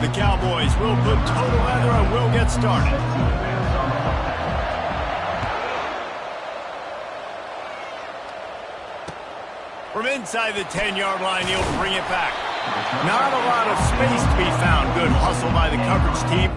The Cowboys will put total leather and will get started. From inside the 10-yard line, he'll bring it back. Not a lot of space to be found. Good hustle by the coverage team.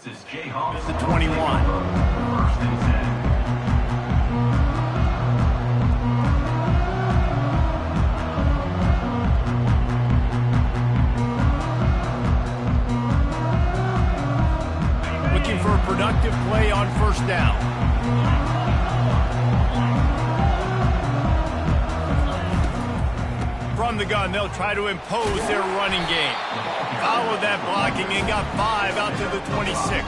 This is Jayhawks. The 21. First and 10. Looking for a productive play on first down. From the gun, they'll try to impose their running game. Followed that blocking and got 5 out to the 26.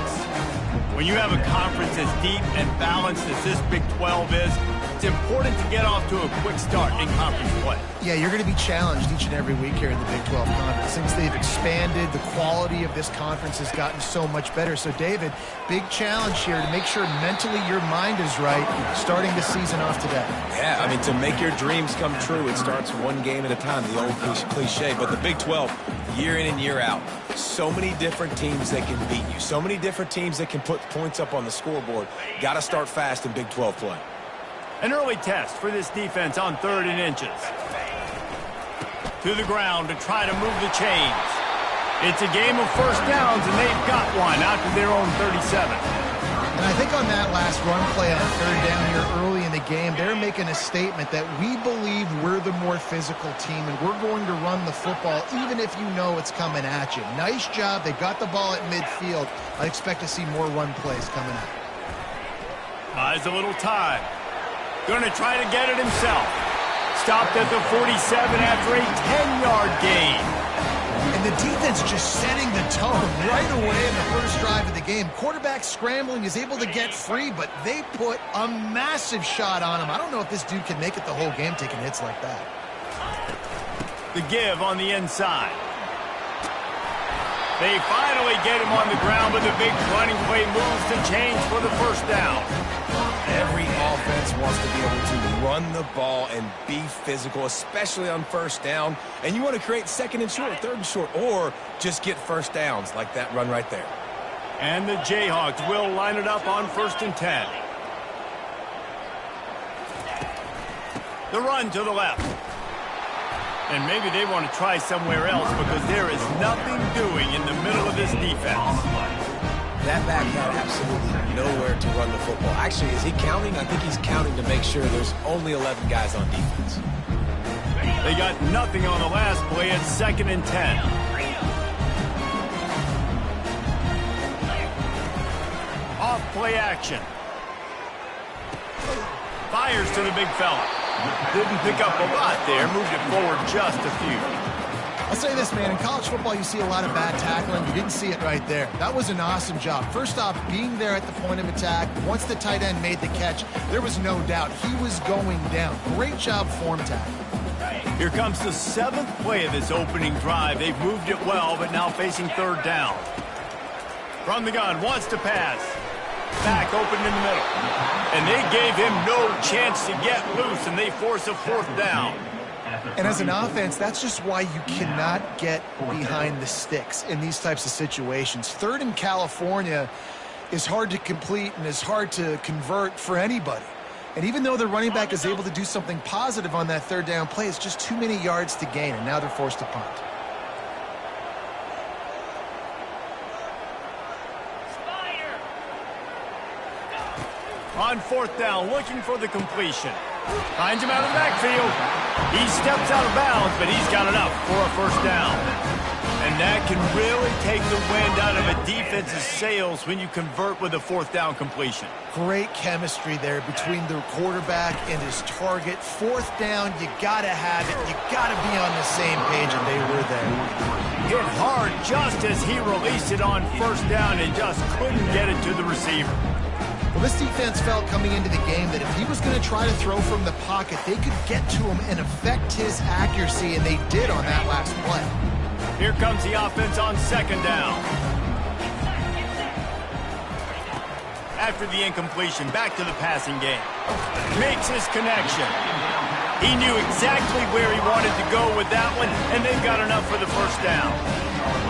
When you have a conference as deep and balanced as this Big 12 is, it's important to get off to a quick start in conference play. Yeah, you're going to be challenged each and every week here in the Big 12 Conference. Since they've expanded, the quality of this conference has gotten so much better. So, David, big challenge here to make sure mentally your mind is right starting the season off today. Yeah, I mean, to make your dreams come true, it starts one game at a time, the old cliche. But the Big 12, year in and year out, so many different teams that can beat you, so many different teams that can put points up on the scoreboard. Got to start fast in Big 12 play. An early test for this defense on 3rd and inches. To the ground to try to move the chains. It's a game of first downs, and they've got one out to their own 37. And I think on that last run play on 3rd down here early in the game, they're making a statement that we believe we're the more physical team, and we're going to run the football even if you know it's coming at you. Nice job. They got the ball at midfield. I expect to see more run plays coming up. Buys a little time. Going to try to get it himself. Stopped at the 47 after a 10-yard gain. And the defense just setting the tone right away in the first drive of the game. Quarterback scrambling, is able to get free, but they put a massive shot on him. I don't know if this dude can make it the whole game taking hits like that. The give on the inside. They finally get him on the ground, but the big running play moves the chains for the first down. Every offense wants to be able to run the ball and be physical, especially on first down. And you want to create 2nd and short, 3rd and short, or just get first downs like that run right there. And the Jayhawks will line it up on 1st and 10. The run to the left. And maybe they want to try somewhere else because there is nothing doing in the middle of this defense. That back had absolutely nowhere to run the football. Actually, is he counting? I think he's counting to make sure there's only 11 guys on defense. They got nothing on the last play at 2nd and 10. Off play action. Fires to the big fella. Didn't pick up a lot there. Moved it forward just a few. I'll say this, man. In college football, you see a lot of bad tackling. You didn't see it right there. That was an awesome job. First off, being there at the point of attack. Once the tight end made the catch, there was no doubt he was going down. Great job form tackle. Here comes the 7th play of this opening drive. They've moved it well, but now facing 3rd down. From the gun, wants to pass. Back open in the middle. And they gave him no chance to get loose, and they force a 4th down. And as an offense, that's just why you cannot get behind the sticks in these types of situations. 3rd in California is hard to complete and is hard to convert for anybody. And even though the running back is able to do something positive on that 3rd down play, it's just too many yards to gain, and now they're forced to punt. On 4th down, looking for the completion. Finds him out of the backfield. He steps out of bounds, but he's got enough for a 1st down. And that can really take the wind out of a defense's sails when you convert with a 4th down completion. Great chemistry there between the quarterback and his target. 4th down, you got to have it. You got to be on the same page, and they were there. Hit hard just as he released it on 1st down and just couldn't get it to the receiver. Well, this defense felt coming into the game that if he was going to try to throw from the pocket, they could get to him and affect his accuracy, and they did on that last play. Here comes the offense on 2nd down. After the incompletion, back to the passing game. Makes his connection. He knew exactly where he wanted to go with that one, and they've got enough for the 1st down.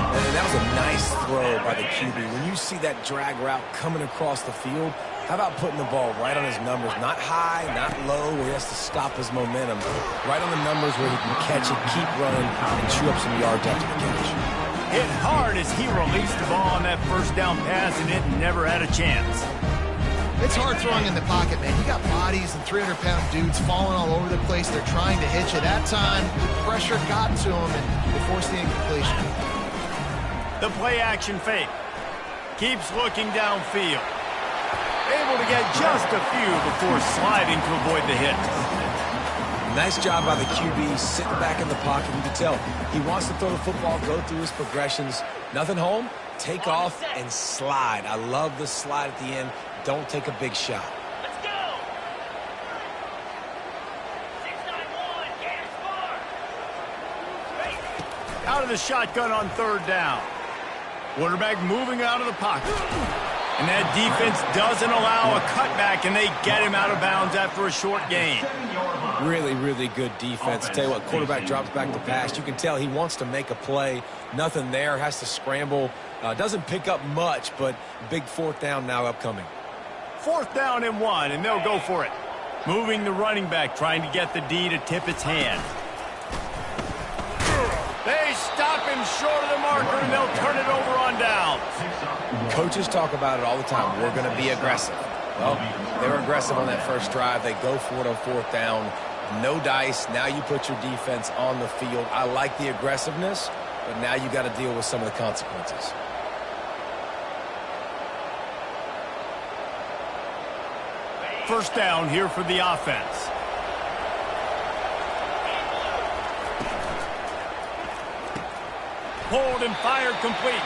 And that was a nice throw by the QB. When you see that drag route coming across the field, how about putting the ball right on his numbers? Not high, not low, where he has to stop his momentum. Right on the numbers where he can catch it, keep running, and chew up some yards after the catch. Hit hard as he released the ball on that 1st down pass, and it never had a chance. It's hard throwing in the pocket, man. You got bodies and 300-pound dudes falling all over the place. They're trying to hit you. That time, the pressure got to them, and they forced the incompletion. The play-action fake. Keeps looking downfield. Able to get just a few before sliding to avoid the hit. Nice job by the QB, sitting back in the pocket. You can tell he wants to throw the football, go through his progressions. Nothing home, take off and slide. I love the slide at the end. Don't take a big shot. Let's go. 691, Gators score. Out of the shotgun on 3rd down. Quarterback moving out of the pocket. And that defense doesn't allow a cutback, and they get him out of bounds after a short gain. Really, really good defense. Tell you what, quarterback drops back to pass. You can tell he wants to make a play. Nothing there, has to scramble. Doesn't pick up much, but big 4th down now upcoming. 4th down and 1, and they'll go for it. Moving the running back, trying to get the D to tip its hand. They stop him short of the marker, and they'll turn it over on downs. Coaches talk about it all the time. We're going to be aggressive. Well, they were aggressive on that first drive. They go for it on 4th down. No dice. Now you put your defense on the field. I like the aggressiveness, but now you got to deal with some of the consequences. First down here for the offense. Pulled and fired complete.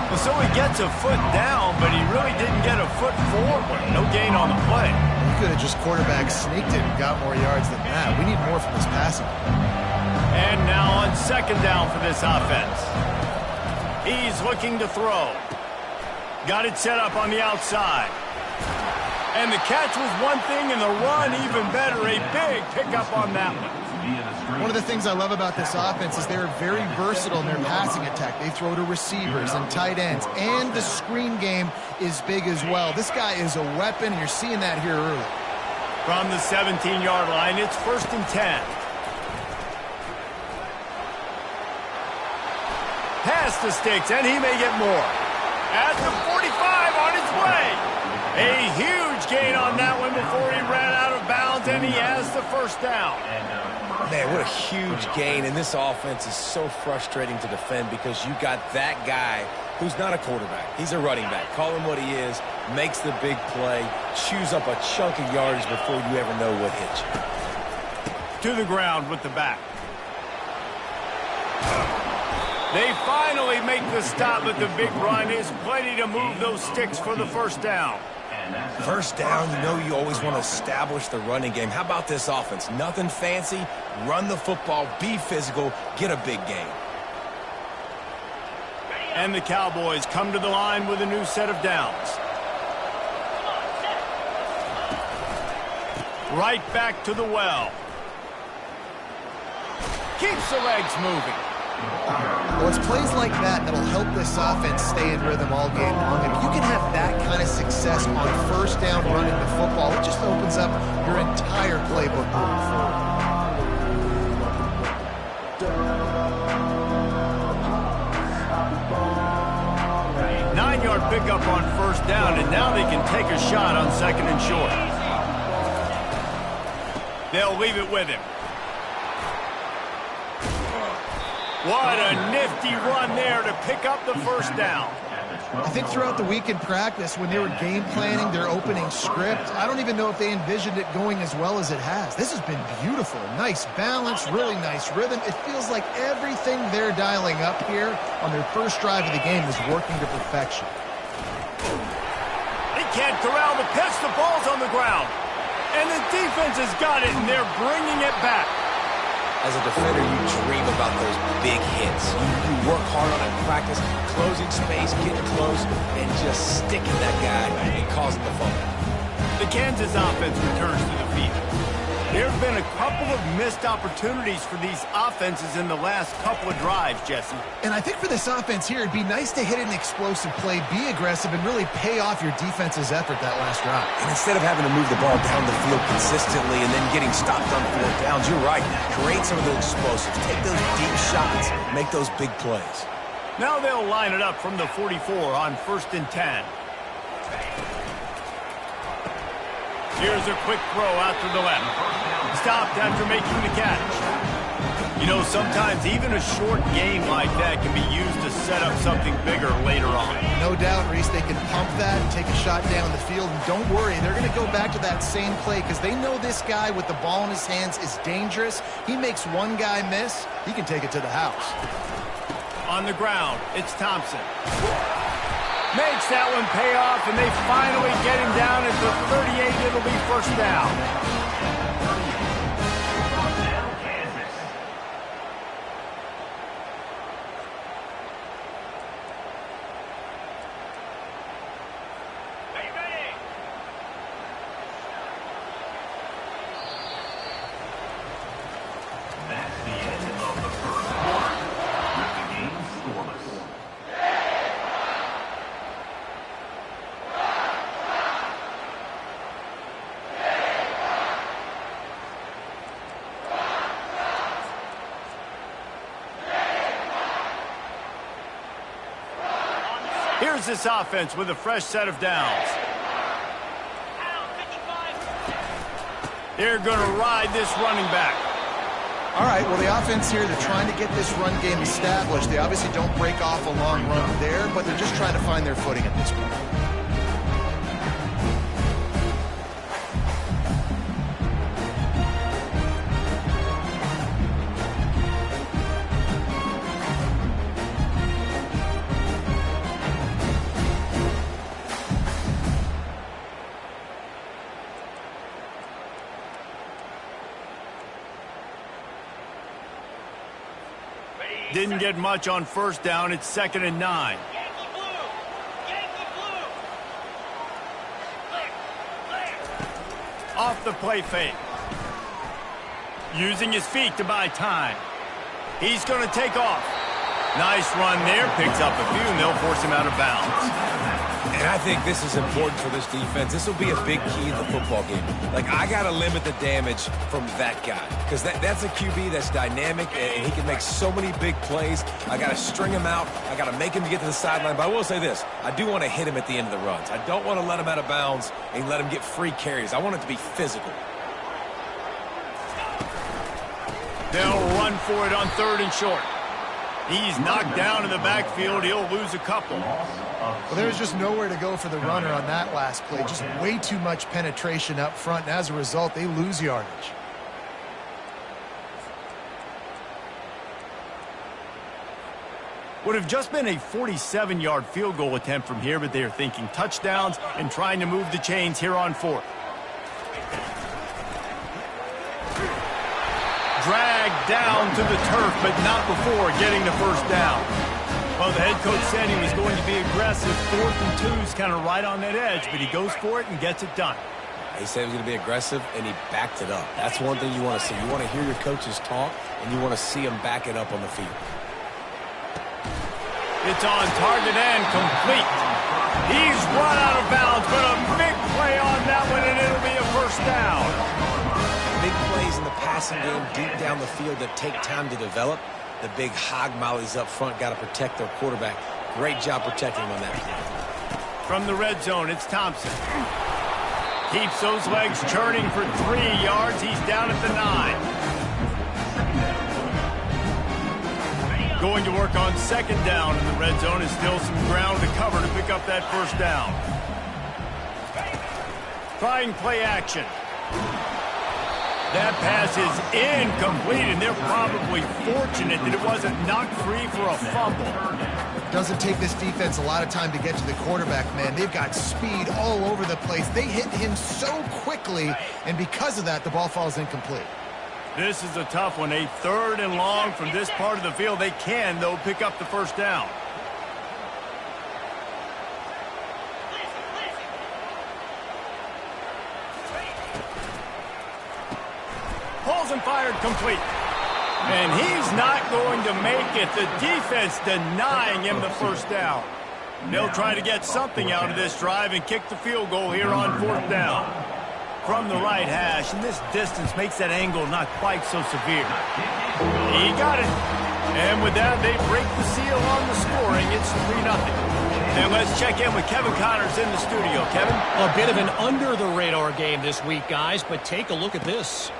Well, so he gets a foot down, but he really didn't get a foot forward. No gain on the play. He could have just quarterback sneaked it and got more yards than that. We need more from this passing. And now on 2nd down for this offense. He's looking to throw. Got it set up on the outside. And the catch was one thing, and the run even better. A big pickup on that one. One of the things I love about this offense is they're very versatile in their passing attack. They throw to receivers and tight ends, and the screen game is big as well. This guy is a weapon, and you're seeing that here early. From the 17-yard line, it's 1st and 10. Past the sticks, and he may get more. At the 45 on his way. A huge gain on that one before he ran out of bounds, and he has the 1st down. Man, what a huge gain, and this offense is so frustrating to defend because you got that guy who's not a quarterback. He's a running back. Call him what he is, makes the big play, chews up a chunk of yardage before you ever know what hit you. To the ground with the back. They finally make the stop, but the big run is plenty to move those sticks for the first down. First down, you know you always want to establish the running game. How about this offense? Nothing fancy. Run the football, be physical, get a big gain. And the Cowboys come to the line with a new set of downs. Right back to the well. Keeps the legs moving. Well, it's plays like that that'll help this offense stay in rhythm all game long. And if you can have that kind of success on first down running the football, it just opens up your entire playbook moving forward. 9-yard pickup on first down, and now they can take a shot on second and short. They'll leave it with him. What a nifty run there to pick up the first down. I think throughout the week in practice, when they were game planning their opening script, I don't even know if they envisioned it going as well as it has. This has been beautiful. Nice balance, really nice rhythm. It feels like everything they're dialing up here on their first drive of the game is working to perfection. They can't corral the pitch. The ball's on the ground. And the defense has got it, and they're bringing it back. As a defender, you dream about those big hits. You work hard on it in practice, closing space, getting close, and just sticking that guy and causing the fumble. The Kansas offense returns to the field. There have been a couple of missed opportunities for these offenses in the last couple of drives, Jesse. And I think for this offense here, it'd be nice to hit an explosive play, be aggressive, and really pay off your defense's effort that last drive. And instead of having to move the ball down the field consistently and then getting stopped on 4th downs, you're right. Create some of those explosives. Take those deep shots. Make those big plays. Now they'll line it up from the 44 on 1st and 10. Here's a quick throw out to the left. Stopped after making the catch. You know, sometimes even a short game like that can be used to set up something bigger later on. No doubt, Reese, they can pump that and take a shot down the field. And don't worry, they're going to go back to that same play because they know this guy with the ball in his hands is dangerous. He makes one guy miss, he can take it to the house. On the ground, it's Thompson. Makes that one pay off, and they finally get him down at the 38. It'll be first down. Here's this offense with a fresh set of downs. They're going to ride this running back. All right, well, the offense here, they're trying to get this run game established. They obviously don't break off a long run there, but they're just trying to find their footing at this point. Didn't get much on first down. It's 2nd and 9. Yankee blue! Yankee blue! Clear! Off the play fake. Using his feet to buy time. He's going to take off. Nice run there. Picks up a few, and they'll force him out of bounds. And I think this is important for this defense. This will be a big key in the football game. Like, I got to limit the damage from that guy because that's a QB that's dynamic, and he can make so many big plays. I got to string him out. I got to make him get to the sideline. But I will say this. I do want to hit him at the end of the runs. I don't want to let him out of bounds and let him get free carries. I want it to be physical. They'll run for it on 3rd and short. He's knocked down in the backfield. He'll lose a couple. Well, there's just nowhere to go for the runner on that last play. Just way too much penetration up front, and as a result, they lose yardage. Would have just been a 47-yard field goal attempt from here, but they are thinking touchdowns and trying to move the chains here on fourth. Dragged down to the turf, but not before getting the first down. Well, the head coach said he was going to be aggressive. 4th and 2 is kind of right on that edge, but he goes for it and gets it done. He said he was going to be aggressive, and he backed it up. That's one thing you want to see. You want to hear your coaches talk, and you want to see them back it up on the field. It's on target and complete. He's run out of bounds, but a big play on that one, and it'll be a first down. Big plays in the passing game deep down the field that take time to develop. The big hog mollies up front got to protect their quarterback. Great job protecting him on that play. From the red zone, it's Thompson. Keeps those legs churning for 3 yards. He's down at the 9. Going to work on 2nd down in the red zone. Is still some ground to cover to pick up that first down. Trying play action. That pass is incomplete, and they're probably fortunate that it wasn't knocked free for a fumble. Doesn't take this defense a lot of time to get to the quarterback, man. They've got speed all over the place. They hit him so quickly, and because of that, the ball falls incomplete. This is a tough one. A 3rd and long from this part of the field. They can, though, pick up the first down. Pulls and fired complete. And he's not going to make it. The defense denying him the first down. They'll try to get something out of this drive and kick the field goal here on 4th down. From the right hash, and this distance makes that angle not quite so severe. He got it. And with that, they break the seal on the scoring. It's 3-0. And let's check in with Kevin Connors in the studio. Kevin? A bit of an under-the-radar game this week, guys, but take a look at this.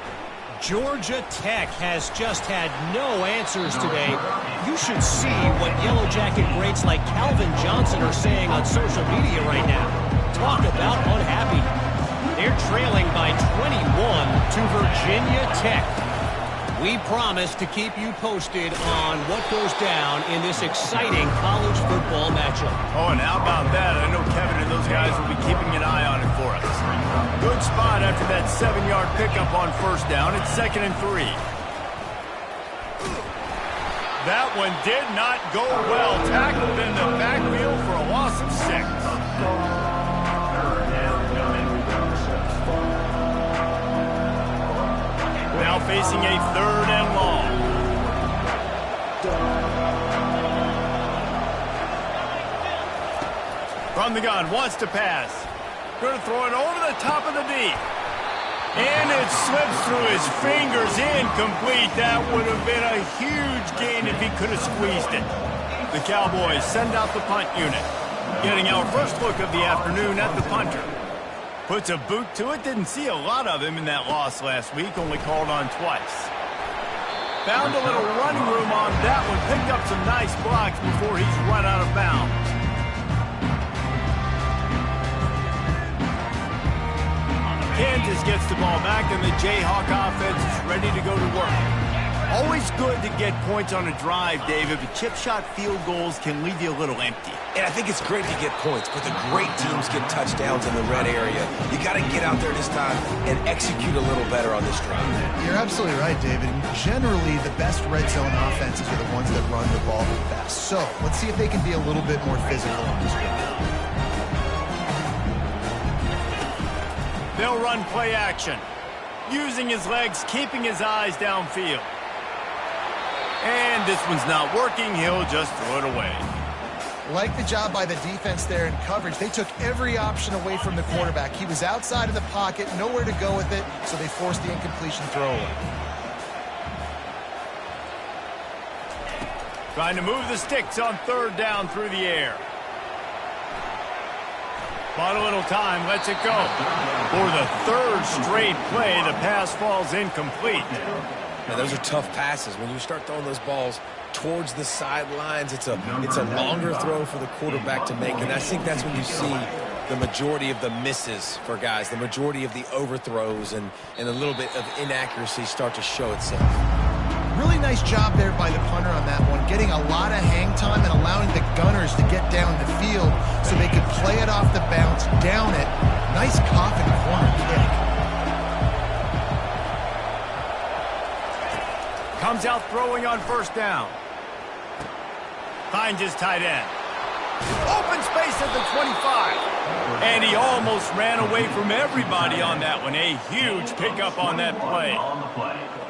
Georgia Tech has just had no answers today. You should see what Yellow Jacket greats like Calvin Johnson are saying on social media right now. Talk about unhappy. They're trailing by 21 to Virginia Tech. We promise to keep you posted on what goes down in this exciting college football matchup. Oh, and how about that? I know Kevin and those guys will be keeping an eye on it for us. Good spot after that 7-yard pickup on 1st down. It's 2nd and 3. That one did not go well. Tackled in the backfield for a loss of 6. Now facing a 3rd and long. From the gun, wants to pass. Going to throw it over the top of the D. And it slips through his fingers, incomplete. That would have been a huge gain if he could have squeezed it. The Cowboys send out the punt unit. Getting our first look of the afternoon at the punter. Puts a boot to it. Didn't see a lot of him in that loss last week. Only called on twice. Found a little running room on that one. Picked up some nice blocks before he's run out of bounds. Kansas gets the ball back, and the Jayhawk offense is ready to go to work. Always good to get points on a drive, David, but chip shot field goals can leave you a little empty. And I think it's great to get points, but the great teams get touchdowns in the red area. You got to get out there this time and execute a little better on this drive. You're absolutely right, David. And generally, the best red zone offenses are the ones that run the ball the best. So let's see if they can be a little bit more physical on this drive. They'll run play action. Using his legs, keeping his eyes downfield. And this one's not working. He'll just throw it away. Like the job by the defense there in coverage. They took every option away from the quarterback. He was outside of the pocket, nowhere to go with it, so they forced the incompletion throwaway. Trying to move the sticks on 3rd down through the air. Bought a little time, lets it go. For the 3rd straight play, the pass falls incomplete. Now, those are tough passes. When you start throwing those balls towards the sidelines, it's a longer throw for the quarterback to make, and I think that's when you see the majority of the misses for guys, the majority of the overthrows and a little bit of inaccuracy start to show itself. Really nice job there by the punter on that one, getting a lot of hang time and allowing the gunners to get down the field so they could play it off the bounce, down it. Nice coffin corner kick. Comes out throwing on first down. Finds his tight end. Open space at the 25. And he almost ran away from everybody on that one. A huge pickup on that play.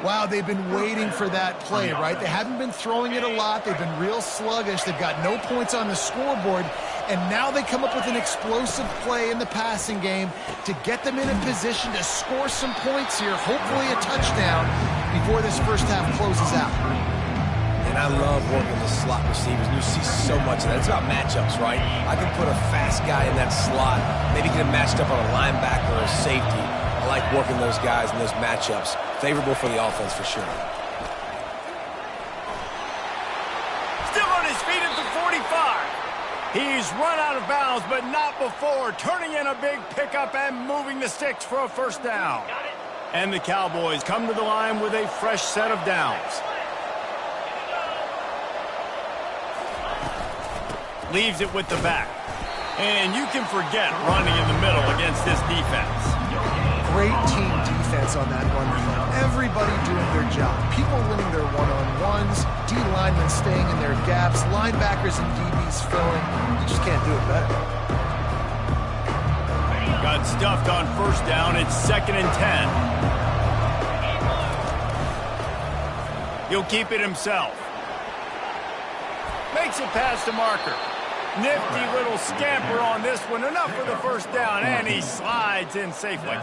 Wow, they've been waiting for that play, right? They haven't been throwing it a lot. They've been real sluggish. They've got no points on the scoreboard. And now they come up with an explosive play in the passing game to get them in a position to score some points here, hopefully a touchdown, before this first half closes out. And I love working the slot receivers. And you see so much of that. It's about matchups, right? I can put a fast guy in that slot. Maybe get him matched up on a linebacker or a safety. I like working those guys in those matchups. Favorable for the offense for sure. Still on his feet at the 45. He's run out of bounds, but not before. Turning in a big pickup and moving the sticks for a first down. And the Cowboys come to the line with a fresh set of downs. Leaves it with the back. And you can forget running in the middle against this defense. Great team defense on that run. Everybody doing their job. People winning their one-on-ones, D linemen staying in their gaps, linebackers and DBs filling. You just can't do it better. Got stuffed on first down. It's 2nd and 10. He'll keep it himself. Makes it past the marker. Nifty little scamper on this one. Enough for the first down, and he slides in safely.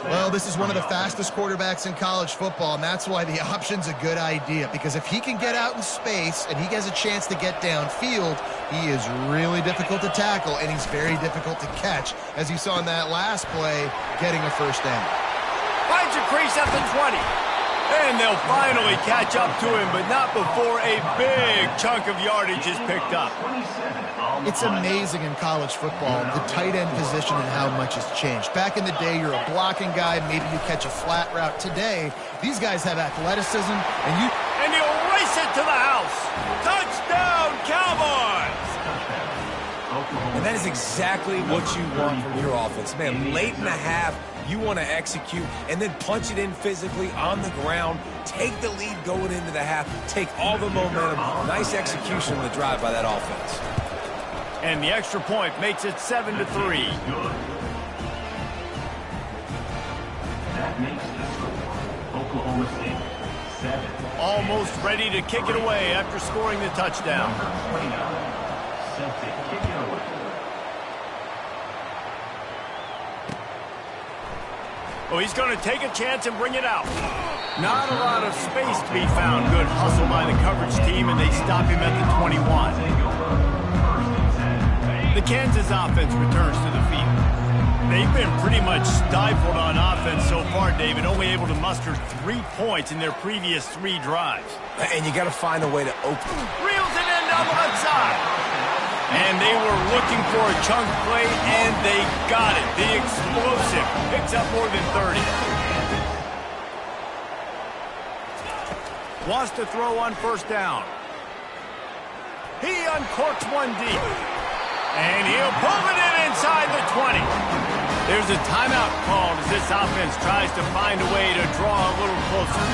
Well, this is one of the fastest quarterbacks in college football, and that's why the option's a good idea, because if he can get out in space and he has a chance to get downfield, he is really difficult to tackle, and he's very difficult to catch, as you saw in that last play, getting a first down. Finds a crease at the 20. And they'll finally catch up to him, but not before a big chunk of yardage is picked up. It's amazing in college football, the tight end position and how much has changed. Back in the day, you're a blocking guy, maybe you catch a flat route. Today, these guys have athleticism, and he'll race it to the house. Touchdown, Cowboys! And that is exactly what you want from your offense. Man, late in the half, you want to execute and then punch it in physically on the ground, take the lead going into the half, take all the momentum. Nice execution on the drive by that offense. And the extra point makes it 7-3. That makes the score Oklahoma State 7. Almost ready to kick it away after scoring the touchdown. Number 29, set to kick it away. Oh, he's going to take a chance and bring it out. Not a lot of space to be found. Good hustle by the coverage team, and they stop him at the 21. The Kansas offense returns to the field. They've been pretty much stifled on offense so far, David, only able to muster 3 points in their previous 3 drives. And you got to find a way to open. Reels it in down the left side. And they were looking for a chunk play, and they got it. The explosive picks up more than 30. Wants to throw on first down. He uncorks one deep. And he'll pull it in inside the 20. There's a timeout called as this offense tries to find a way to draw a little closer.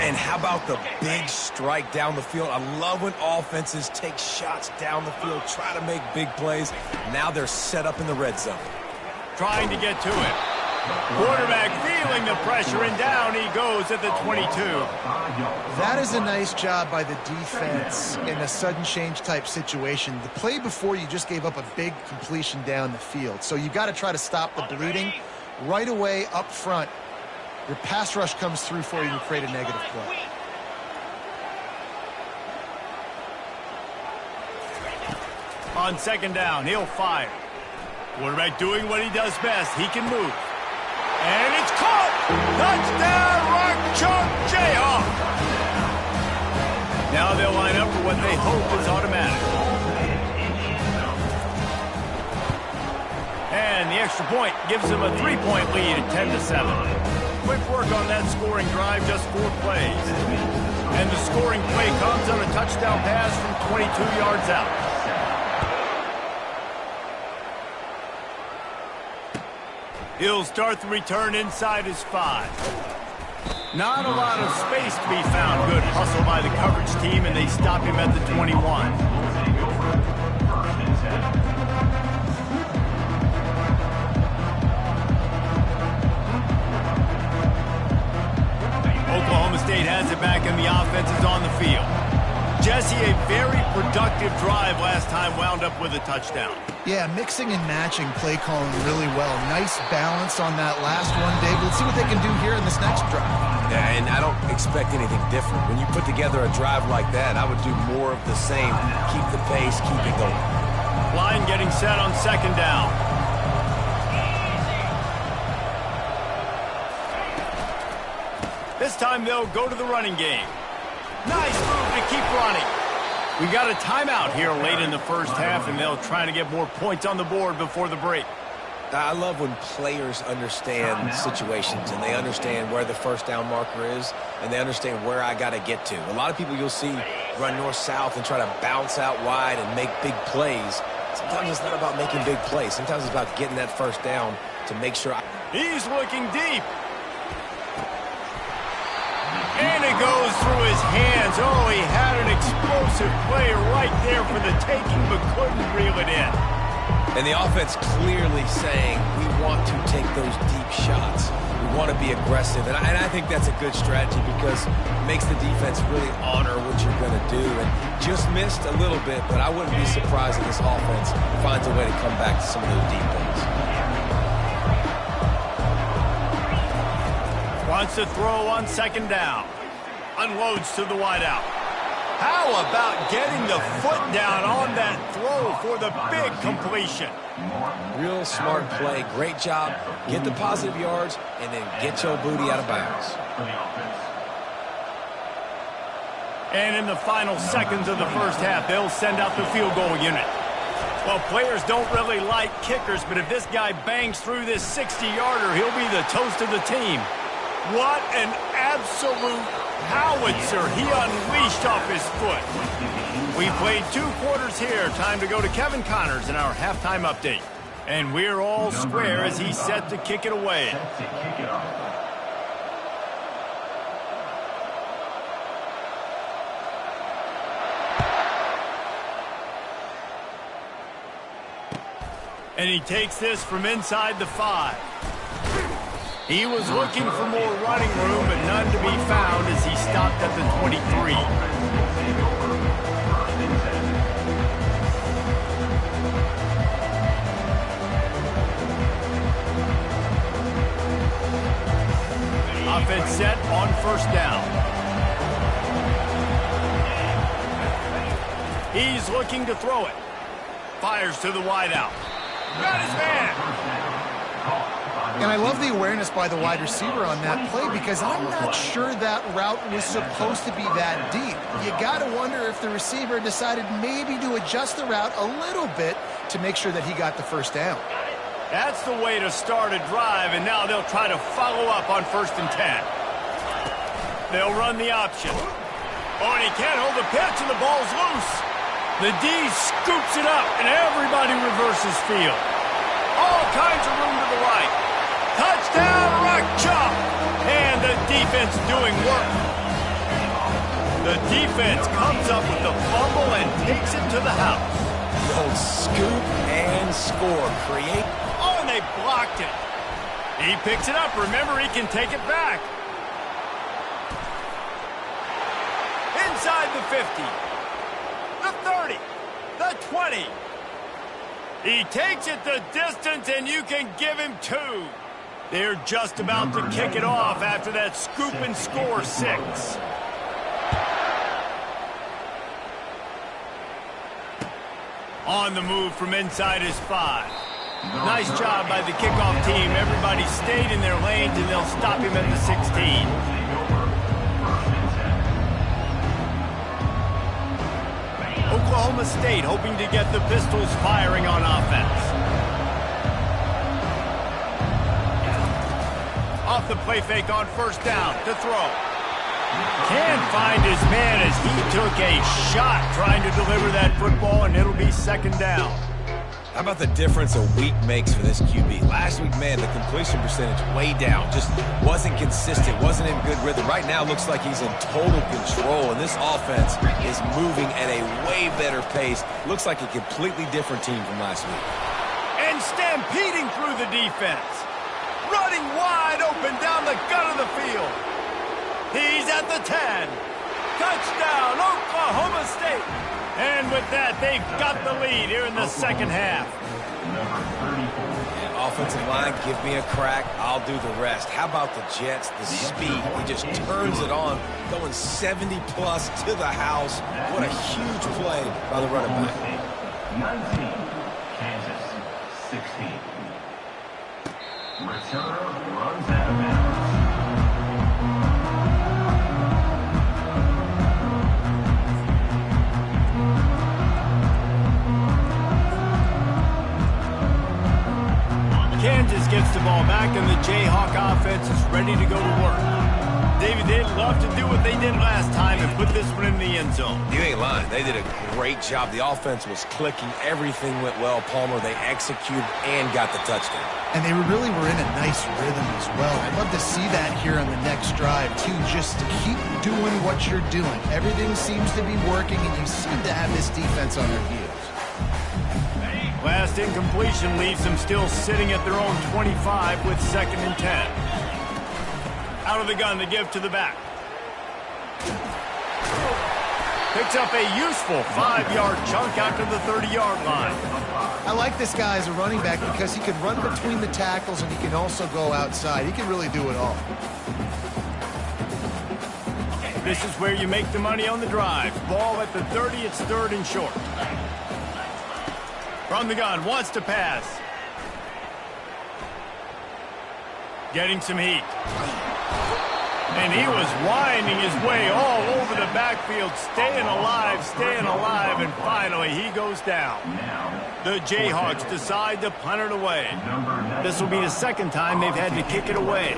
And how about the big strike down the field? I love when offenses take shots down the field, try to make big plays. Now they're set up in the red zone. Trying to get to it. Quarterback feeling the pressure, and down he goes at the 22. That is a nice job by the defense in a sudden change type situation. The play before, you just gave up a big completion down the field. So you got to try to stop the bleeding right away up front. Your pass rush comes through for you and create a negative play. On second down, he'll fire. Quarterback doing what he does best. He can move. And it's caught! Touchdown, Rock Chalk Jayhawk! Now they'll line up for what they hope is automatic. And the extra point gives them a 3-point lead at 10-7. Quick work on that scoring drive, just 4 plays. And the scoring play comes on a touchdown pass from 22 yards out. He'll start the return inside his 5. Not a lot of space to be found. Good hustle by the coverage team, and they stop him at the 21. Oklahoma State has it back, and the offense is on the field. Jesse, a very productive drive last time wound up with a touchdown. Yeah, mixing and matching play calling really well. Nice balance on that last one, Dave. Let's see what they can do here in this next drive. Yeah, and I don't expect anything different. When you put together a drive like that, I would do more of the same. Keep the pace, keep it going. Line getting set on 2nd down. This time they'll go to the running game. Nice move to keep running. We got a timeout here late in the first half, and they'll try to get more points on the board before the break. I love when players understand situations and they understand where the first down marker is and they understand where I got to get to. A lot of people you'll see run north-south and try to bounce out wide and make big plays. Sometimes it's not about making big plays. Sometimes it's about getting that first down to make sure. He's looking deep. And it goes through his hands. Oh, he had an explosive play right there for the taking, but couldn't reel it in. And the offense clearly saying, we want to take those deep shots. We want to be aggressive. And I think that's a good strategy because it makes the defense really honor what you're going to do. And just missed a little bit, but I wouldn't be surprised if this offense finds a way to come back to some of those deep ones. Wants to throw on 2nd down. Unloads to the wideout. How about getting the foot down on that throw for the big completion? Real smart play. Great job. Get the positive yards and then get your booty out of bounds. And in the final seconds of the first half, they'll send out the field goal unit. Well, players don't really like kickers, but if this guy bangs through this 60-yarder, he'll be the toast of the team. What an absolute howitzer he unleashed off his foot. We played 2 quarters here. Time to go to Kevin Connors in our halftime update. And we're all square as he's set to kick it away. And he takes this from inside the 5. He was looking for more running room, but none to be found as he stopped at the 23. Offense set on 1st down. He's looking to throw it. Fires to the wideout. Got his man. And I love the awareness by the wide receiver on that play because I'm not sure that route was supposed to be that deep. You got to wonder if the receiver decided maybe to adjust the route a little bit to make sure that he got the first down. That's the way to start a drive, and now they'll try to follow up on 1st and 10. They'll run the option. Oh, and he can't hold the pitch, and the ball's loose. The D scoops it up, and everybody reverses field. All kinds of room to the right. Touchdown, Rock Chalk! And the defense doing work. The defense comes up with the fumble and takes it to the house. The old scoop and score. Create. Oh, and they blocked it. He picks it up. Remember, he can take it back. Inside the 50. The 30. The 20. He takes it the distance, and you can give him 2. They're just about to kick it off after that scoop and score 6. On the move from inside his 5. Nice job by the kickoff team. Everybody stayed in their lanes, and they'll stop him at the 16. Oklahoma State hoping to get the Pistols firing on offense. Off the play fake on first down to throw. Can't find his man as he took a shot trying to deliver that football, and it'll be second down. How about the difference a week makes for this QB? Last week, man, the completion percentage way down. Just wasn't consistent, wasn't in good rhythm. Right now, looks like he's in total control, and this offense is moving at a way better pace. Looks like a completely different team from last week. And stampeding through the defense. Running wide open down the gut of the field. He's at the 10. Touchdown, Oklahoma State. And with that, they've got the lead here in the second half. Yeah, offensive line, give me a crack. I'll do the rest. How about the Jets, the speed? He just turns it on, going 70-plus to the house. What a huge play by the running back. 19, Kansas 16. Returner runs out of bounds. Kansas gets the ball back, and the Jayhawk offense is ready to go to work. David, they'd love to do what they did last time and put this one in the end zone. You ain't lying. They did a great job. The offense was clicking. Everything went well. Palmer, they executed and got the touchdown. And they really were in a nice rhythm as well. I'd love to see that here on the next drive, too. Just keep doing what you're doing. Everything seems to be working, and you seem to have this defense on their heels. Last incompletion leaves them still sitting at their own 25 with 2nd and 10. Out of the gun to give to the back. Picks up a useful 5-yard chunk out to the 30-yard line. I like this guy as a running back because he can run between the tackles and he can also go outside. He can really do it all. This is where you make the money on the drive. Ball at the 30, it's 3rd and short. From the gun, wants to pass. Getting some heat. And he was winding his way all over the backfield, staying alive, and finally he goes down. The Jayhawks decide to punt it away. This will be the second time they've had to kick it away.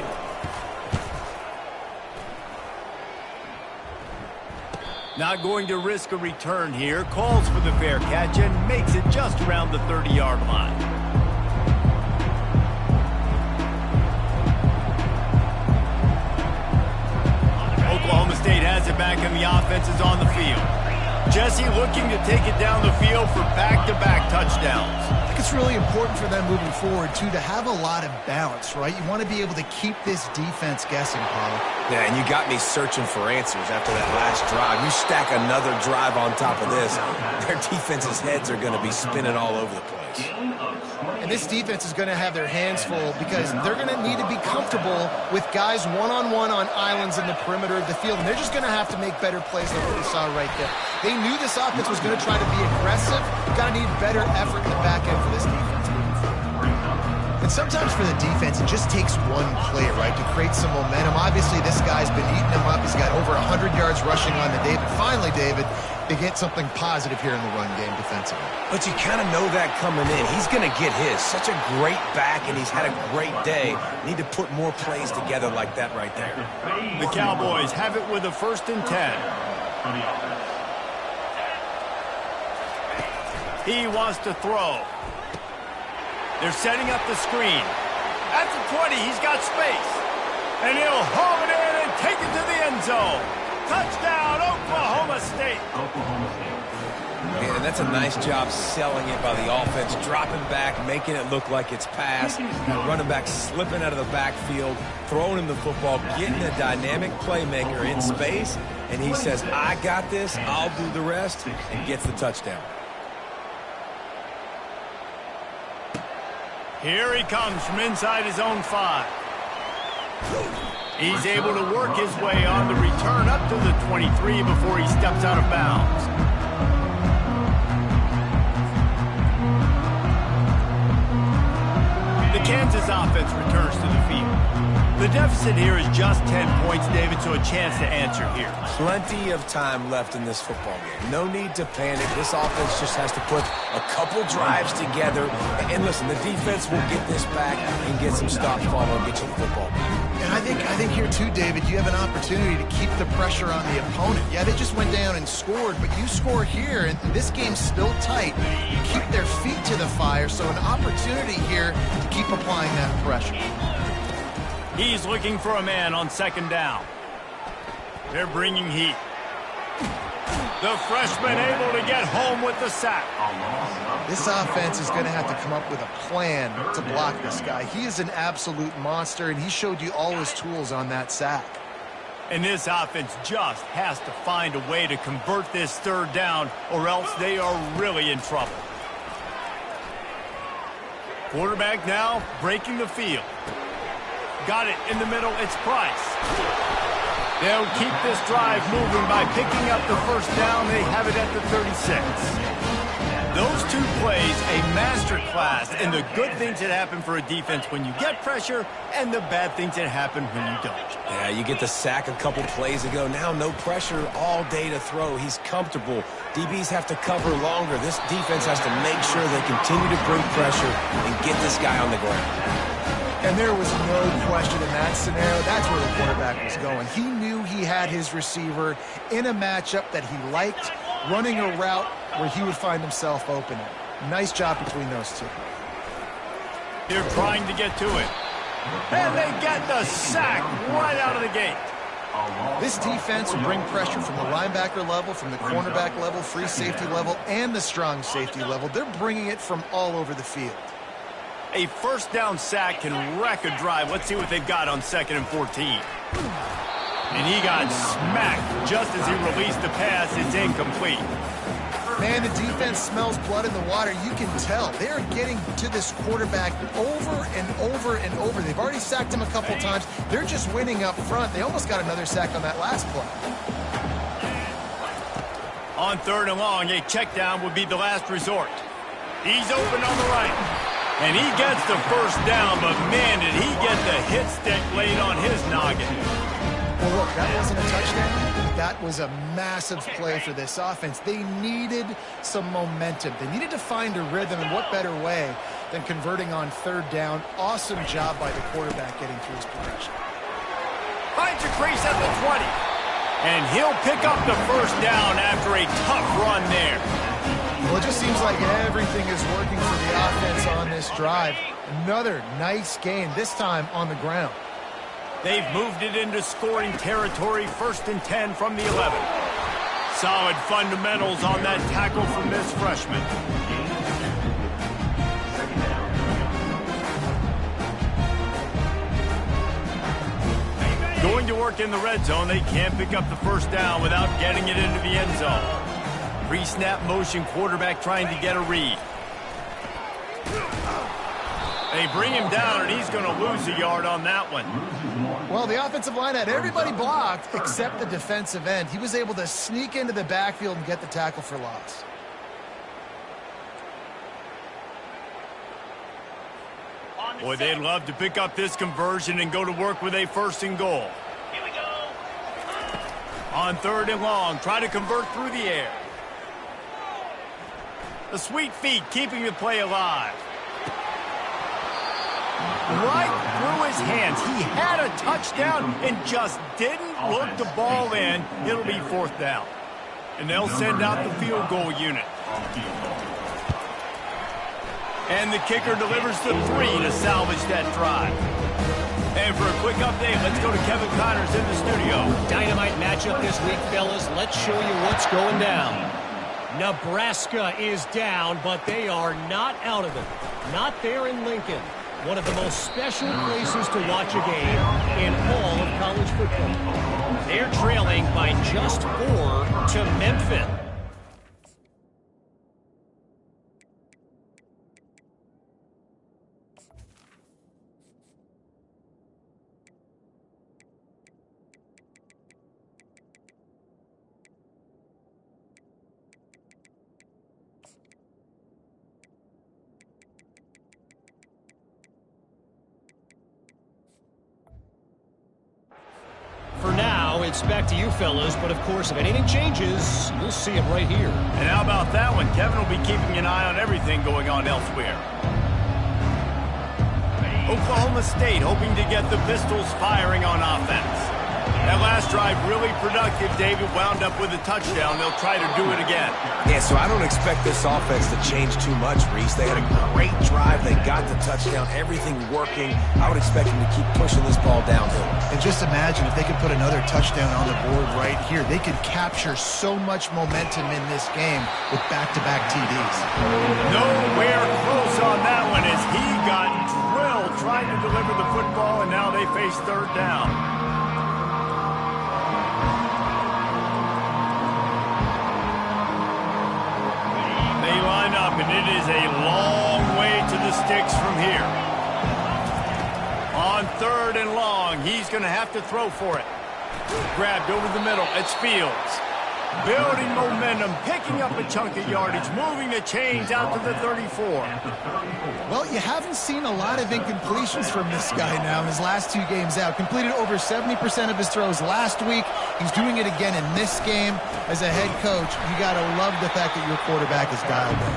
Not going to risk a return here. Calls for the fair catch and makes it just around the 30-yard line. Oklahoma State has it back and the offense is on the field. Jesse looking to take it down the field for back-to-back touchdowns. I think it's really important for them moving forward, too, to have a lot of balance, right? You want to be able to keep this defense guessing, Paul. Yeah, and you got me searching for answers after that last drive. You stack another drive on top of this, their defense's heads are going to be spinning all over the place. And this defense is going to have their hands full because they're going to need to be comfortable with guys one-on-one on islands in the perimeter of the field. And they're just going to have to make better plays than what we saw right there. They knew this offense was going to try to be aggressive. Got to need better effort in the back end for this defense moving forward. And sometimes for the defense, it just takes one play, right, to create some momentum. Obviously, this guy's been eating him up. He's got over 100 yards rushing on the day. But finally, David, they get something positive here in the run game defensively. But you kind of know that coming in. He's going to get his. Such a great back, and he's had a great day. Need to put more plays together like that right there. The Cowboys have it with a 1st and 10. He wants to throw. They're setting up the screen. At the 20, he's got space. And he'll haul it in and take it to the end zone. Touchdown, Oklahoma State. Yeah, and that's a nice job selling it by the offense, dropping back, making it look like it's passed. Running back slipping out of the backfield, throwing him the football, getting a dynamic playmaker in space, and he says, I got this, I'll do the rest, and gets the touchdown. Here he comes from inside his own 5. He's able to work his way on the return up to the 23 before he steps out of bounds. The Kansas offense returns to the field. The deficit here is just 10 points, David, so a chance to answer here. Plenty of time left in this football game. No need to panic. This offense just has to put a couple drives together. And listen, the defense will get this back and get some stops following and get you the football back. And I think here too, David, you have an opportunity to keep the pressure on the opponent. Yeah, they just went down and scored, but you score here, and this game's still tight. You keep their feet to the fire, so an opportunity here to keep applying that pressure. He's looking for a man on second down. They're bringing heat. The freshman able to get home with the sack. This offense is going to have to come up with a plan to block this guy. He is an absolute monster, and he showed you all his tools on that sack. And this offense just has to find a way to convert this third down, or else they are really in trouble. Quarterback now breaking the field. Got it in the middle. It's Price. They'll keep this drive moving by picking up the first down. They have it at the 36. Those two plays, a master class in the good things that happen for a defense when you get pressure and the bad things that happen when you don't. Yeah, you get the sack a couple plays ago. Now no pressure all day to throw. He's comfortable. DBs have to cover longer. This defense has to make sure they continue to bring pressure and get this guy on the ground. And there was no question in that scenario. That's where the quarterback was going. He knew he had his receiver in a matchup that he liked, running a route where he would find himself open. Nice job between those two. They're trying to get to it. And they get the sack right out of the gate. This defense will bring pressure from the linebacker level, from the cornerback level, free safety level, and the strong safety level. They're bringing it from all over the field. A first down sack can wreck a drive. Let's see what they've got on 2nd and 14. And he got smacked just as he released the pass. It's incomplete. Man, the defense smells blood in the water. You can tell. They are getting to this quarterback over and over and over. They've already sacked him a couple times. They're just winning up front. They almost got another sack on that last play. On 3rd and long, a check down would be the last resort. He's open on the right. And he gets the first down, but man, did he get the hit stick laid on his noggin. Well, look, that wasn't a touchdown. That was a massive play for this offense. They needed some momentum. They needed to find a rhythm, and what better way than converting on 3rd down. Awesome job by the quarterback getting through his progression. Finds a crease at the 20. And he'll pick up the first down after a tough run there. Well, it just seems like everything is working for the offense on this drive. Another nice game, this time on the ground. They've moved it into scoring territory, 1st and 10 from the 11. Solid fundamentals on that tackle from this freshman. Going to work in the red zone, they can't pick up the first down without getting it into the end zone. Pre-snap motion, quarterback trying to get a read. They bring him down, and he's going to lose a yard on that one. Well, the offensive line had everybody blocked except the defensive end. He was able to sneak into the backfield and get the tackle for loss. Boy, they'd love to pick up this conversion and go to work with a 1st and goal. Here we go. On 3rd and long, try to convert through the air. The sweet feet keeping the play alive. Right through his hands. He had a touchdown and just didn't look the ball in. It'll be 4th down. And they'll send out the field goal unit. And the kicker delivers the 3 to salvage that drive. And for a quick update, let's go to Kevin Connors in the studio. Dynamite matchup this week, fellas. Let's show you what's going down. Nebraska is down, but they are not out of it. Not there in Lincoln. One of the most special places to watch a game in all of college football. They're trailing by just 4 to Memphis. it's back to you fellas, but of course, if anything changes, you'll see it right here. And how about that one? Kevin will be keeping an eye on everything going on elsewhere. Oklahoma State hoping to get the Pistols firing on offense. That last drive really productive. David wound up with a touchdown. They'll try to do it again. Yeah, so I don't expect this offense to change too much, Reese. They had a great drive. They got the touchdown. Everything working. I would expect them to keep pushing this ball downhill. And just imagine if they could put another touchdown on the board right here. They could capture so much momentum in this game with back-to-back TDs. Nowhere close on that one as he got drilled trying to deliver the football, and now they face third down. They line up, and it is a long way to the sticks from here. On third and long, he's going to have to throw for it. Grabbed over the middle. It's Fields. Building momentum, picking up a chunk of yardage, moving the chains out to the 34. Well, you haven't seen a lot of incompletions from this guy now in his last 2 games out. Completed over 70% of his throws last week. He's doing it again in this game. As a head coach, you got to love the fact that your quarterback is dialed in.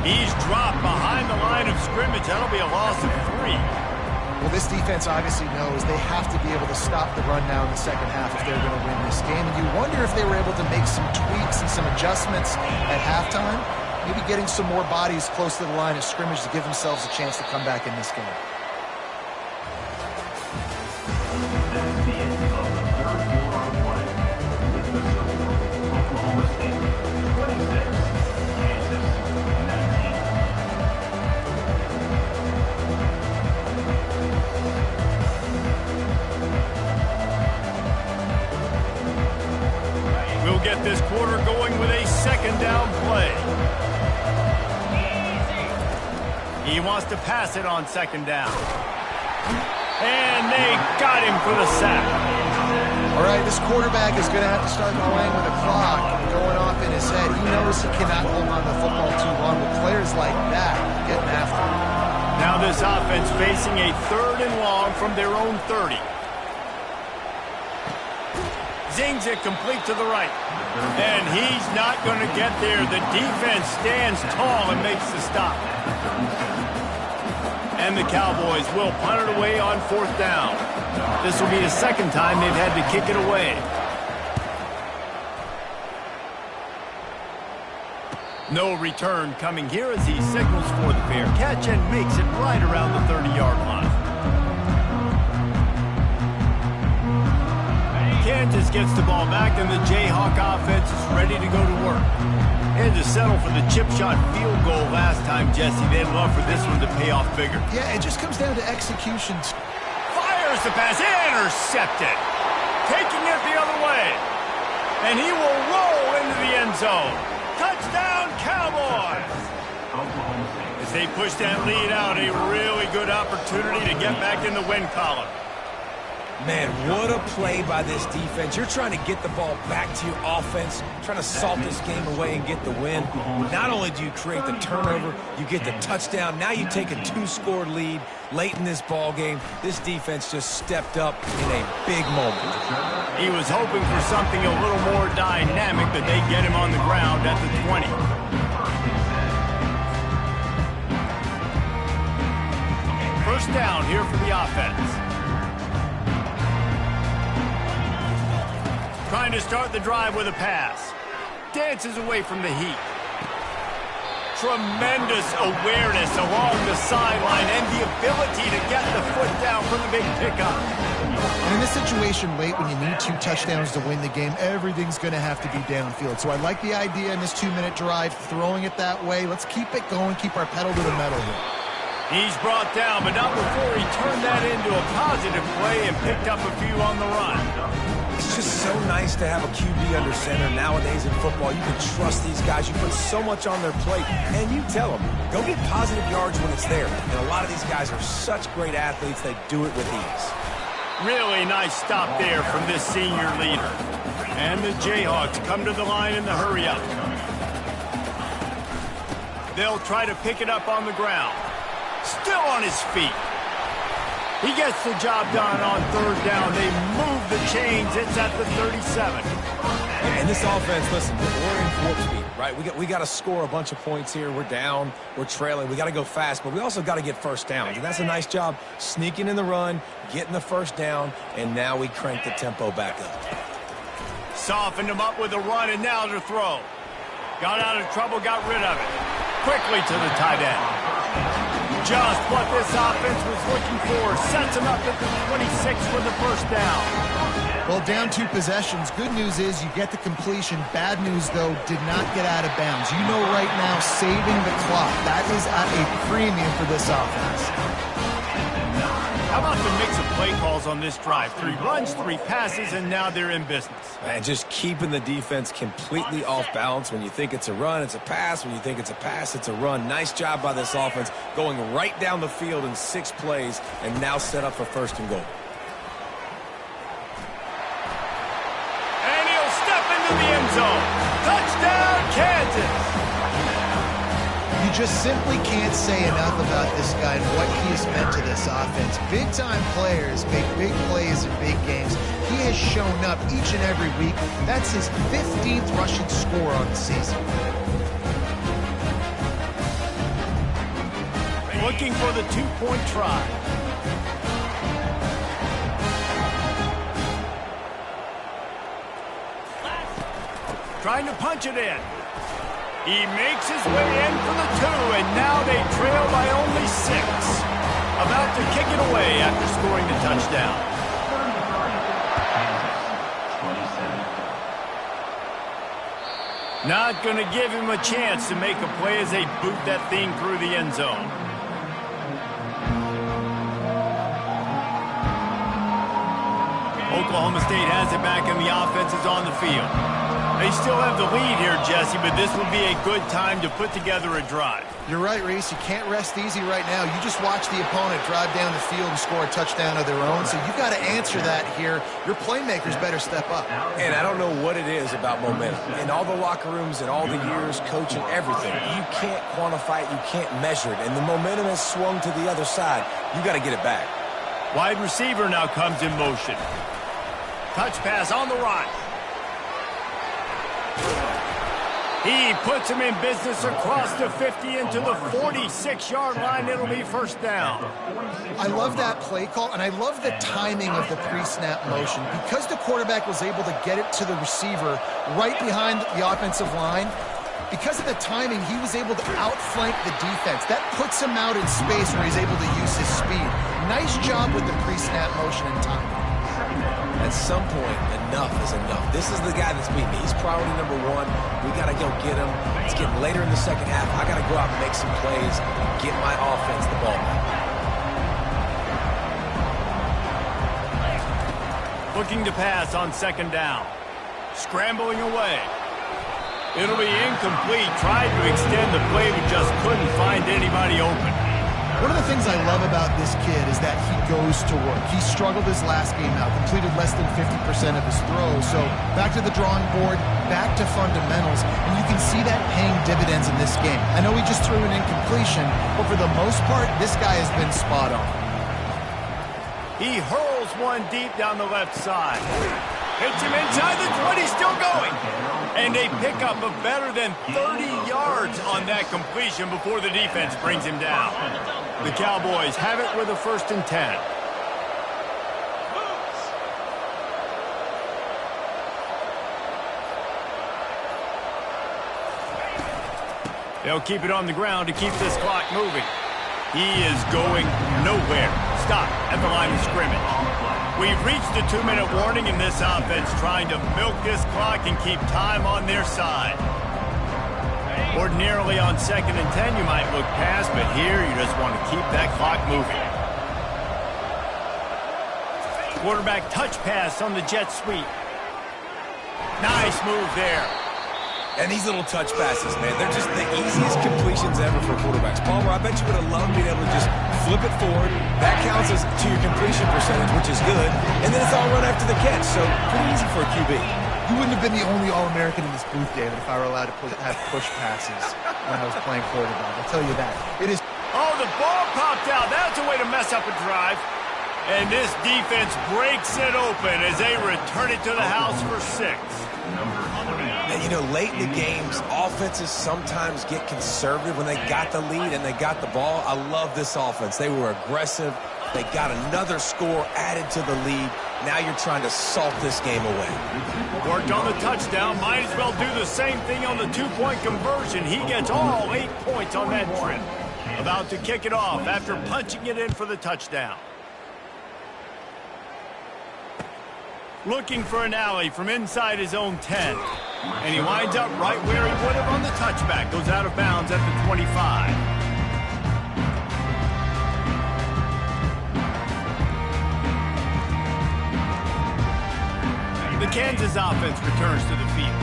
He's dropped behind the line of scrimmage. That'll be a loss of 3. Well, this defense obviously knows they have to be able to stop the run now in the second half if they're going to win this game. And you wonder if they were able to make some tweaks and some adjustments at halftime, maybe getting some more bodies close to the line of scrimmage to give themselves a chance to come back in this game. That's the end of the third quarter of play. Oklahoma State 26, Kansas 19. We'll get this quarter going with a second down play. He wants to pass it on second down. And they got him for the sack. All right, this quarterback is going to have to start playing with a clock going off in his head. He knows he cannot hold on to the football too long with players like that getting after him. Now this offense facing a third and long from their own 30. Zings it complete to the right. And he's not going to get there. The defense stands tall and makes the stop. And the Cowboys will punt it away on fourth down. This will be the second time they've had to kick it away. No return coming here as he signals for the fair catch and makes it right around the 30-yard line. Kansas gets the ball back, and the Jayhawk offense is ready to go to work. And to settle for the chip shot field goal last time, Jesse. They'd love for this one to pay off bigger. Yeah, it just comes down to execution. Fires the pass, intercepted. Taking it the other way. And he will roll into the end zone. Touchdown, Cowboys! Oklahoma State. As they push that lead out, a really good opportunity to get back in the win column. Man, what a play by this defense. You're trying to get the ball back to your offense, trying to salt this game away and get the win. Not only do you create the turnover, you get the touchdown. Now you take a 2-score lead late in this ball game. This defense just stepped up in a big moment. He was hoping for something a little more dynamic, but they get him on the ground at the 20. First down here for the offense. Trying to start the drive with a pass. Dances away from the heat. Tremendous awareness along the sideline and the ability to get the foot down for the big pickup. And in this situation late when you need 2 touchdowns to win the game, everything's going to have to be downfield. So I like the idea in this 2-minute drive, throwing it that way. Let's keep it going, keep our pedal to the metal here. He's brought down, but not before he turned that into a positive play and picked up a few on the run. It's just so nice to have a QB under center nowadays in football. You can trust these guys. You put so much on their plate, and you tell them, go get positive yards when it's there. And a lot of these guys are such great athletes, they do it with ease. Really nice stop there from this senior leader. And the Jayhawks come to the line in the hurry-up. They'll try to pick it up on the ground. Still on his feet. He gets the job done on third down. They move the chains. It's at the 37. And this offense, listen, we're in warp speed, right? We got to score a bunch of points here. We're down. We're trailing. We got to go fast, but we also got to get first downs. And that's a nice job sneaking in the run, getting the first down, and now we crank the tempo back up. Softened him up with a run, and now to throw. Got out of trouble, got rid of it. Quickly to the tight end. Just what this offense was looking for. Sets him up at the 26 for the first down. Well, down 2 possessions. Good news is you get the completion. Bad news, though, did not get out of bounds. You know right now, saving the clock. That is at a premium for this offense. How about the mix of play calls on this drive? 3 runs, 3 passes, and now they're in business. And just keeping the defense completely off balance. When you think it's a run, it's a pass. When you think it's a pass, it's a run. Nice job by this offense going right down the field in 6 plays and now set up for first and goal. And he'll step into the end zone. Touchdown, Kansas! You just simply can't say enough about this guy and what he has meant to this offense. Big-time players make big plays in big games. He has shown up each and every week. That's his 15th rushing score on the season. Looking for the 2-point try. Trying to punch it in. He makes his way in for the 2, and now they trail by only 6. About to kick it away after scoring the touchdown. Not going to give him a chance to make a play as they boot that thing through the end zone. Oklahoma State has it back, and the offense is on the field. They still have the lead here, Jesse, but this would be a good time to put together a drive. You're right, Reese. You can't rest easy right now. You just watch the opponent drive down the field and score a touchdown of their own, so you've got to answer that here. Your playmakers better step up. And I don't know what it is about momentum. In all the locker rooms and all the years, coaching, everything, you can't quantify it, you can't measure it, and the momentum has swung to the other side. You got to get it back. Wide receiver now comes in motion. Touch pass on the run. He puts him in business across the 50 into the 46-yard line. It'll be first down. I love that play call, and I love the timing of the pre-snap motion. Because the quarterback was able to get it to the receiver right behind the offensive line, because of the timing, he was able to outflank the defense. That puts him out in space where he's able to use his speed. Nice job with the pre-snap motion and timing. At some point, enough is enough. This is the guy that's beating me. He's priority number 1. We got to go get him. It's getting later in the second half. I got to go out and make some plays and get my offense the ball back. Looking to pass on second down. Scrambling away. It'll be incomplete. Tried to extend the play, but just couldn't find anybody open. One of the things I love about this kid is that he goes to work. He struggled his last game out, completed less than 50% of his throws. So back to the drawing board, back to fundamentals, and you can see that paying dividends in this game. I know he just threw an incompletion, but for the most part, this guy has been spot on. He hurls one deep down the left side. Hits him inside the 20, still going. And they pick up a better than 30 yards on that completion before the defense brings him down. The Cowboys have it with a 1st and 10. They'll keep it on the ground to keep this clock moving. He is going nowhere. Stop at the line of scrimmage. We've reached the 2-minute warning in this offense, trying to milk this clock and keep time on their side. Ordinarily on 2nd and 10, you might look past, but here you just want to keep that clock moving. Quarterback touch pass on the jet sweep. Nice move there. And these little touch passes, man, they're just the easiest completions ever for quarterbacks. Palmer, I bet you would have loved being able to just flip it forward. That counts as to your completion percentage, which is good. And then it's all run after the catch, so pretty easy for a QB. You wouldn't have been the only All-American in this booth, David, if I were allowed to have push passes when I was playing quarterback. I'll tell you that. It is. Oh, the ball popped out. That's a way to mess up a drive. And this defense breaks it open as they return it to the house for 6. And, you know, late in the games, offenses sometimes get conservative when they got the lead and they got the ball. I love this offense. They were aggressive. They got another score added to the lead. Now you're trying to salt this game away. Worked on the touchdown. Might as well do the same thing on the 2-point conversion. He gets all 8 points on that trip. About to kick it off after punching it in for the touchdown. Looking for an alley from inside his own 10. And he winds up right where he would have on the touchback. Goes out of bounds at the 25. The Kansas offense returns to the field.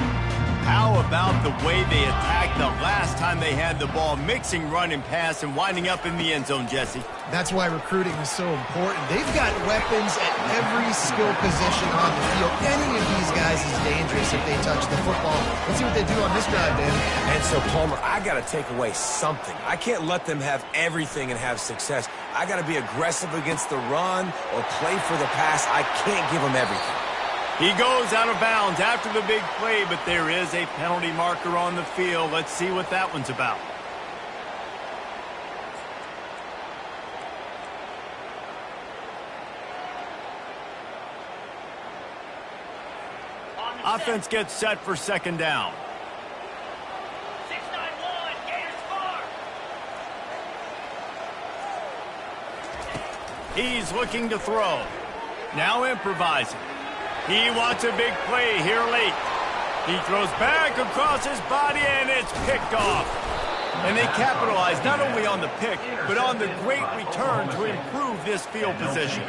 How about the way they attacked the last time they had the ball, mixing run and pass and winding up in the end zone, Jesse? That's why recruiting is so important. They've got weapons at every skill position on the field. Any of these guys is dangerous if they touch the football. Let's see what they do on this drive, Dan. And so, Palmer, I got to take away something. I can't let them have everything and have success. I got to be aggressive against the run or play for the pass. I can't give them everything. He goes out of bounds after the big play, but there is a penalty marker on the field. Let's see what that one's about. Offense gets set for second down. 6-9-1, Gators score. He's looking to throw. Now improvising. He wants a big play here late. He throws back across his body, and it's picked off. And they capitalize not only on the pick, but on the great return to improve this field position.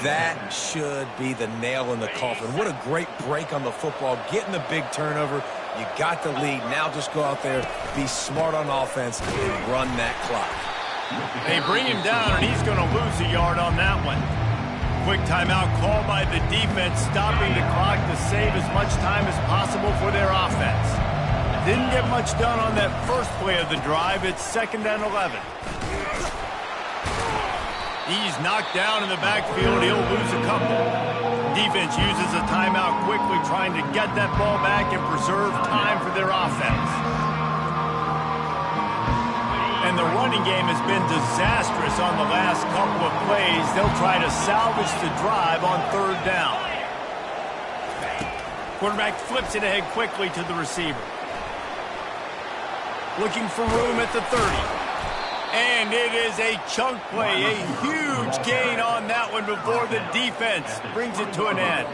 That should be the nail in the coffin. What a great break on the football. Getting the big turnover. You got the lead. Now just go out there, be smart on offense, and run that clock. They bring him down, and he's going to lose a yard on that one. Quick timeout called by the defense, stopping the clock to save as much time as possible for their offense. Didn't get much done on that first play of the drive. It's 2nd and 11. He's knocked down in the backfield. He'll lose a couple. Defense uses a timeout quickly, trying to get that ball back and preserve time for their offense. And the running game has been disastrous on the last couple of plays. They'll try to salvage the drive on 3rd down. Quarterback flips it ahead quickly to the receiver. Looking for room at the 30. And it is a chunk play, a huge gain on that one before the defense brings it to an end.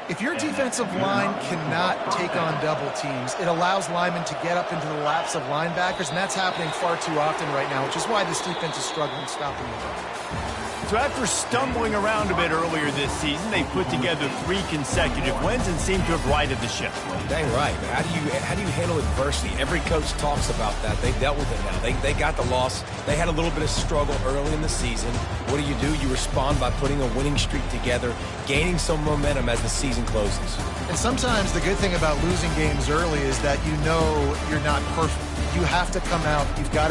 If your defensive line cannot take on double teams, it allows linemen to get up into the laps of linebackers, and that's happening far too often right now, which is why this defense is struggling stopping the run. So after stumbling around a bit earlier this season, they put together 3 consecutive wins and seem to have righted the ship. Dang right, man. How do you handle adversity? Every coach talks about that. They dealt with it now. They got the loss. They had a little bit of struggle early in the season. What do? You respond by putting a winning streak together, gaining some momentum as the season closes. And sometimes the good thing about losing games early is that you know you're not perfect. You have to come out. You've got